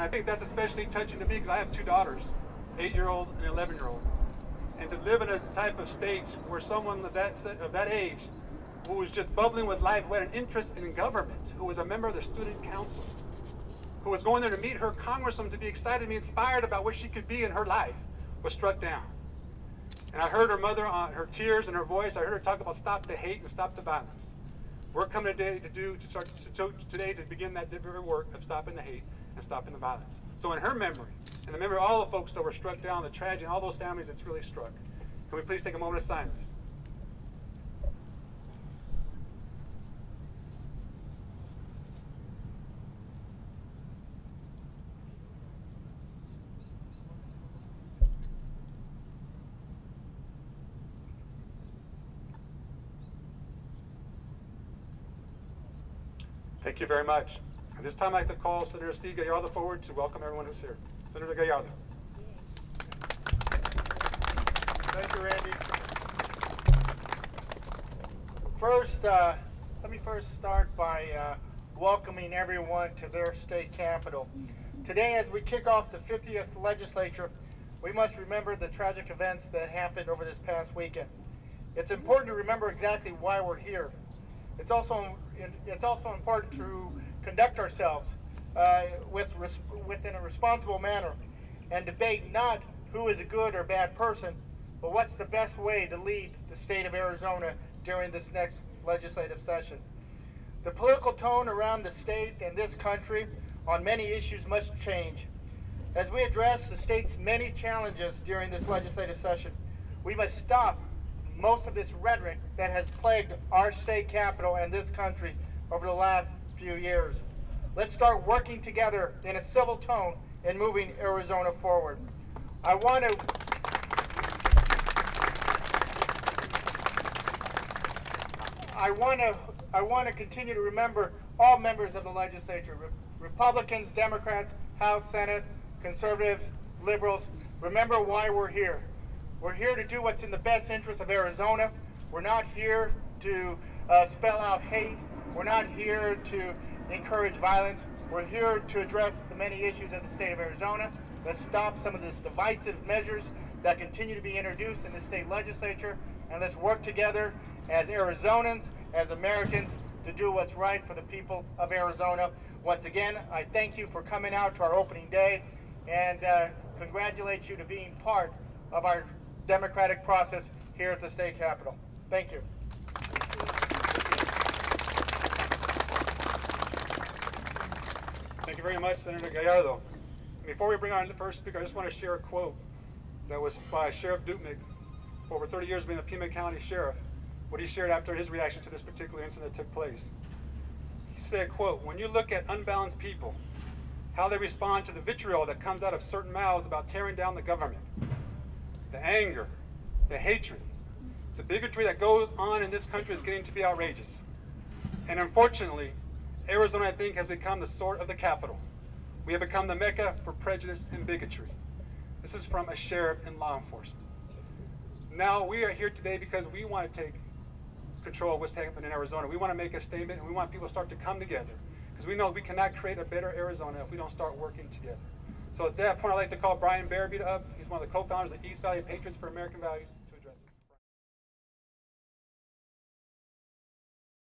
And I think that's especially touching to me because I have two daughters, 8-year-old and 11-year-old. And to live in a type of state where someone of that age, who was just bubbling with life, who had an interest in government, who was a member of the student council, who was going there to meet her congresswoman to be excited and be inspired about what she could be in her life, was struck down. And I heard her mother, her tears in her voice. I heard her talk about stop the hate and stop the violence. We're coming today to begin that very work of stopping the hate and stopping the violence. So in her memory, and the memory of all the folks that were struck down, the tragedy, and all those families that's really struck, can we please take a moment of silence? Thank you very much. At this time, I'd like to call Senator Steve Gallardo forward to welcome everyone who's here. Senator Gallardo. Thank you, Randy. First, let me start by welcoming everyone to their state capitol. Today, as we kick off the 50th legislature, we must remember the tragic events that happened over this past weekend. It's important to remember exactly why we're here. It's also important to conduct ourselves within a responsible manner and debate not who is a good or bad person, but what's the best way to lead the state of Arizona during this next legislative session. The political tone around the state and this country on many issues must change. As we address the state's many challenges during this legislative session, we must stop most of this rhetoric that has plagued our state capitol and this country over the last few years. Let's start working together in a civil tone and moving Arizona forward. I want to continue to remember all members of the legislature, Republicans, Democrats, House, Senate, conservatives, liberals. Remember why we're here. We're here to do what's in the best interest of Arizona. We're not here to spell out hate. We're not here to encourage violence. We're here to address the many issues of the state of Arizona. Let's stop some of these divisive measures that continue to be introduced in the state legislature, and let's work together as Arizonans, as Americans, to do what's right for the people of Arizona. Once again, I thank you for coming out to our opening day and congratulate you to being part of our democratic process here at the state capitol. Thank you. Thank you very much, Senator Gallardo. Before we bring on the first speaker, I just want to share a quote that was by Sheriff Dupnick, for over 30 years being the Pima County Sheriff, what he shared after his reaction to this particular incident that took place. He said, quote, "When you look at unbalanced people, how they respond to the vitriol that comes out of certain mouths about tearing down the government, the anger, the hatred, the bigotry that goes on in this country is getting to be outrageous. And unfortunately, Arizona, I think, has become the sort of the capital. We have become the mecca for prejudice and bigotry." This is from a sheriff in law enforcement. Now, we are here today because we want to take control of what's happening in Arizona. We want to make a statement, and we want people to start to come together, because we know we cannot create a better Arizona if we don't start working together. So at that point, I'd like to call Brian Barabee up. He's one of the co-founders of the East Valley Patriots for American Values.